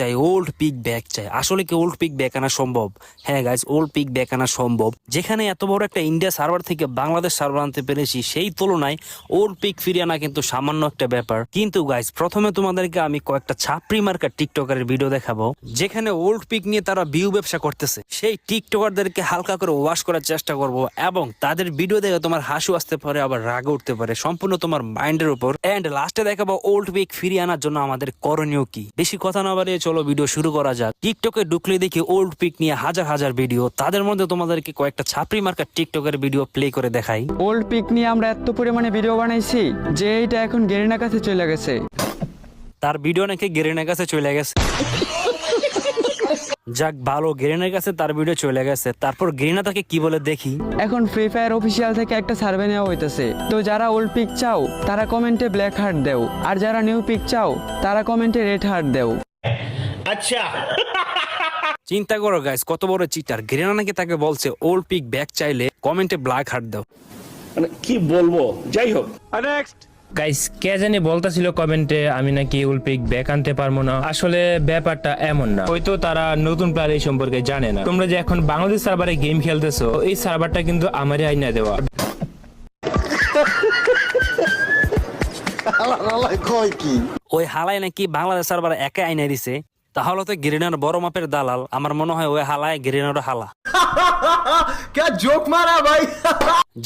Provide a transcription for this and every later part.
চাই, old pic back চাই। আসলে কি ওল্ড পিক ব্যাক আনা সম্ভব? হ্যাঁ গাইজ, ওল্ড পিক ব্যাক আনা সম্ভব। যেখানে এত বড় একটা ইন্ডিয়া সার্ভার থেকে বাংলাদেশ সার্ভার আনতে পেরেছি, সেই তুলনায় ওল্ড পিক ফিরিয়ে আনা কিন্তু সামান্য একটা ব্যাপার। কিন্তু গাইজ, প্রথমে তোমাদেরকে আমি কয়েকটা ছাপরি মার্কা টিকটকারের ভিডিও দেখাবো, যেখানে ওল্ড পিক নিয়ে তারা ভিউ ব্যবসা করতেছে। সেই টিকটকারদেরকে হালকা করে ওয়াশ করার চেষ্টা করব, এবং তাদের ভিডিও দেখে তোমার হাসি আসতে পারে, আবার রাগ উঠতে পারে, সম্পূর্ণ তোমার মাইন্ডের উপর। এন্ড লাস্টে দেখাবো ওল্ড পিক ফিরিয়ে আনার জন্য আমাদের করণীয় কি। বেশি কথা না বাড়িয়ে চলো ভিডিও শুরু করা যাক। টিকটকে ঢুকলে দেখি ওল্ড পিক নিয়ে হাজার হাজার ভিডিও, তাদের মধ্যে তোমাদেরকে কয়েকটা ছাপরি মার্কা টিকটকের ভিডিও প্লে করে দেখাই। ওল্ড পিক নিয়ে আমরা এত পরিমাণে ভিডিও বানাইছি যে এটা এখন গেরিনার কাছে চলে গেছে। তার ভিডিও নাকি গেরিনার কাছে চলে গেছে। যাক ভালো, গেরিনার কাছে তার ভিডিও চলে গেছে। তারপর গেরিনা তাকে কি বলে দেখি। এখন ফ্রি ফায়ার অফিসিয়াল থেকে একটা সার্ভে নেওয়া হইতেছে, তো যারা ওল্ড পিক চাও তারা কমেন্টে ব্ল্যাক হার্ট দেও, আর যারা নিউ পিক চাও তারা কমেন্টে রেড হার্ট দেও। আচ্ছা, চিন্তা করো গাইস, কত বড় চিটার। গেরিনা নাকি তাকে বলছে ওল্ড পিক ব্যাক চাইলে কমেন্টে ব্ল্যাক হার্ট দাও। মানে কি বলবো, যাই হোক। গাইস, কে জানি বলতাছিল কমেন্টে আমি নাকি উলপিক ব্যাক আনতে পারবো না। আসলে ব্যাপারটা এমন না, হয়তো তারা নতুন প্লেয়ার এই সম্পর্কে জানে না। তোমরা যে এখন বাংলাদেশ সার্ভারে গেম খেলতেছো, এই সার্ভারটা কিন্তু আমারই আইনা দেওয়া। ওই হালাই নাকি বাংলাদেশ সার্ভার একা আইনা দিছে। তাহলে তো গেরিনার বড় মাপের দালাল। আমার মনে হয় ওই হালায় গেরিনার হালা।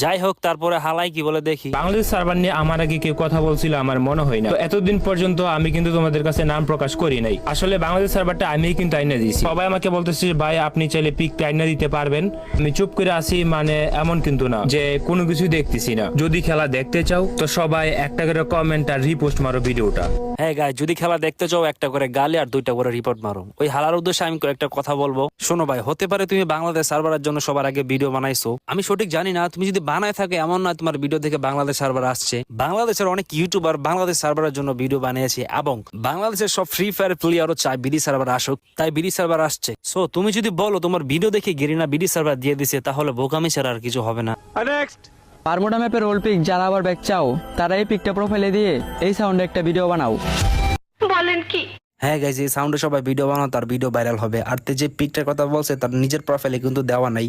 যাই হোক, তারপরে হালাই কি বলে দেখি। বাংলাদেশ সার্ভার নিয়ে আমার আগে কেউ কথা বলছিল আমার মনে হয় না। তো এতদিন পর্যন্ত আমি কিন্তু তোমাদের কাছে নাম প্রকাশ করি নাই। আসলে বাংলাদেশ সার্ভারটা আমি কিন্তু আইনা দিয়েছি। সবাই আমাকে বলতেছে ভাই আপনি চাইলে পিকটা আইনা দিতে পারবেন। আমি চুপ করে আসি, মানে এমন কিন্তু না যে কোনো কিছু দেখতেছি না। যদি খেলা দেখতে চাও তো সবাই একটা করে কমেন্ট আর রিপোস্ট মারো ভিডিওটা। হ্যাঁ গাই, যদি খেলা দেখতে চাও একটা করে গালি আর দুইটা করে রিপোর্ট মারো। ওই হালার উদ্দেশ্যে আমি কয়েকটা কথা বলবো। শোনো ভাই, হতে পারে তুমি বাংলাদেশ সার্ভারের জন্য সবার আগে ভিডিও বানাইছো, আমি সঠিক জানি না। তুমি যদি বানায় থাকে, এমন না তোমার ভিডিও থেকে বাংলাদেশ সার্ভার আসছে। বাংলাদেশের অনেক ইউটিউবার বাংলাদেশ সার্ভারের জন্য ভিডিও বানিয়েছে, এবং বাংলাদেশের সব ফ্রি ফায়ার প্লেয়ারও চায় বিডি সার্ভার আসুক, তাই বিডি সার্ভার আসছে। সো তুমি যদি বলো তোমার ভিডিও দেখে গেরিনা বিডি সার্ভার দিয়ে দিছে, তাহলে বোকামি ছাড়া আর কিছু হবে না। বারমুডা ম্যাপের ওল্ড পিক যারা আবার ব্যাক চাও তারা এই পিকটা প্রোফাইলে দিয়ে এই সাউন্ডে একটা ভিডিও বানাও। বলেন কি? হ্যাঁ গাইজ, এই সাউন্ডে সবাই ভিডিও বানাও, তার ভিডিও ভাইরাল হবে। আর যে পিকটার কথা বলছে তার নিজের প্রোফাইলে কিন্তু দেওয়া নাই।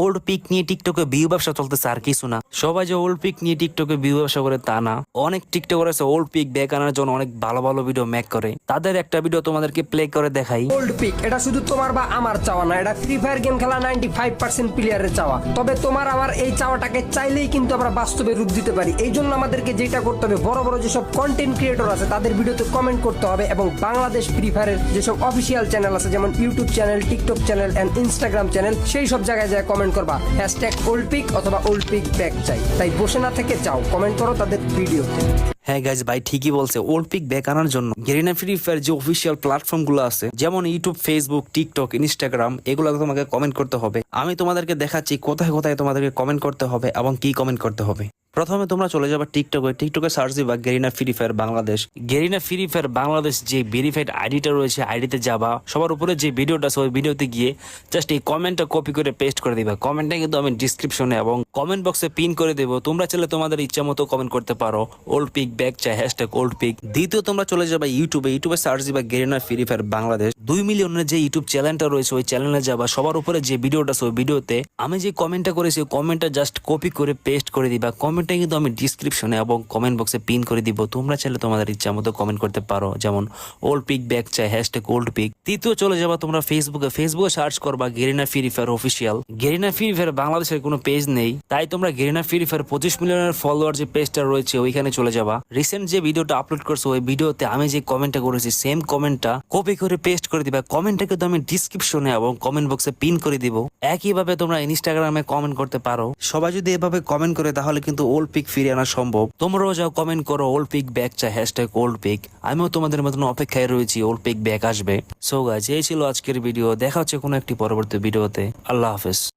ওল্ড পিক নিয়ে টিকটকে ভিউ ব্যবসা চলতেছে, আর কিছু না। সবাই যে ওল্ড পিক নিয়ে টিকটকে ভিউ ব্যবসা করে তা না। অনেক টিকটকার আছে ওল্ড পিক ব্যাক আনার জন্য অনেক ভালো ভালো ভিডিও মেক করে। তাদের একটা ভিডিও তোমাদেরকে প্লে করে দেখাই। ওল্ড পিক এটা শুধু তোমার বা আমার চাওয়া না, এটা ফ্রি ফায়ার গেম খেলা 95% প্লেয়ারের চাওয়া। তবে তোমার আমার এই চাওয়াটাকে চাইলেই কিন্তু আমরা বাস্তবে রূপ দিতে পারি। এই জন্য আমাদেরকে যেটা করতে হবে, বড় বড় যেসব কন্টেন্ট ক্রিয়েটর আছে তাদের ভিডিওতে কমেন্ট করতে হবে, এবং বাংলাদেশ ফ্রি ফায়ারের যেসব অফিসিয়াল চ্যানেল আছে, যেমন YouTube channel, TikTok channel and Instagram channel, সেই সব জায়গায় যায় কমেন্ট করবা ওল্ড পিক অথবা ওল্ড পিক ব্যাক চাই। তাই বসে না থেকে যাও, কমেন্ট করো তাদের ভিডিওতে। হ্যাঁ গাইজ, ভাই ঠিকই বলছে। ওল্ড পিক ব্যাক আনার জন্য গেরিনা ফ্রি ফায়ার যে অফিসিয়াল প্ল্যাটফর্ম গুলো আছে, যেমন ইউটিউব, ফেসবুক, টিকটক, ইনস্টাগ্রাম, এগুলো তোমাকে কমেন্ট করতে হবে। আমি তোমাদেরকে দেখাচ্ছি কোথায় কোথায় তোমাদেরকে কমেন্ট করতে হবে এবং কি কমেন্ট করতে হবে। প্রথমে তোমরা চলে যাবে টিকটকে সার্চ দিবা Garena free fire Bangladesh. Garena free fire Bangladesh যে ভেরিফাইড আইডিটা রয়েছে, আইডিতে যাবা, সবার উপরে যে ভিডিওটা আছে ওই ভিডিওতে গিয়ে জাস্ট এই কমেন্টটা কপি করে পেস্ট করে দিবা। কমেন্টটা কিন্তু আমি ডিসক্রিপশনে এবং কমেন্ট বক্সে পিন করে দেবো। তোমরা চাইলে তোমাদের ইচ্ছা মতো কমেন্ট করতে পারো, ওল্ড পিক ব্যাক চাই ওল্ড পিক। দ্বিতীয় তোমরা চলে যাবে ইউটিউবে সার্চ দিবা গেরিনা ফ্রি ফায়ার বাংলাদেশ। 2 মিলিয়নের যে ইউটিউব চ্যানেলটা রয়েছে ওই চ্যানেলে যাবা, সবার উপরে যে ভিডিওটা আছে ওই ভিডিওতে আমি যে কমেন্টটা করেছি ওই কমেন্টটা জাস্ট কপি করে পেস্ট করে দিবা। কমেন্টটা কিন্তু আমি ডিসক্রিপশনে এবং কমেন্ট বক্সে পিন করে দিব। তোমরা চাইলে তোমাদের ইচ্ছা মতো কমেন্ট করতে পারো, যেমন ওল্ড পিক ব্যাক চাই ওল্ড পিক। তৃতীয় চলে যাবা তোমরা ফেসবুকে সার্চ করবা Garena free fire official. Garena free fire বাংলাদেশের কোনো পেজ নেই, তাই তোমরা গেরিনা ফ্রি ফায়ার 25 মিলিয়নের ফলোয়ার যে পেজটা রয়েছে ওইখানে চলে যাবা। রিসেন্ট যে ভিডিওটা আপলোড করছো ওই ভিডিওতে আমি যে কমেন্টটা করেছি সেম কমেন্টটা কপি করে পেস্ট করে দিবা। কমেন্টটা কিন্তু আমি ডিসক্রিপশনে এবং কমেন্ট বক্সে পিন করে দিব। একইভাবে তোমরা ইনস্টাগ্রামে কমেন্ট করতে পারো। সবাই যদি এভাবে কমেন্ট করে তাহলে কিন্তু ওল্ড পিক ফিরে আনা সম্ভব। তোমরাও যাও কমেন্ট করো ওল্ড পিক ব্যাক চাই ওল্ড পিক। আমিও তোমাদের মতন অপেক্ষায় রয়েছি, ওল্ড পিক ব্যাক আসবে। সো গাইস, এই ছিল আজকের ভিডিও। দেখা হচ্ছে কোনো একটি পরবর্তী ভিডিওতে। আল্লাহ হাফেজ।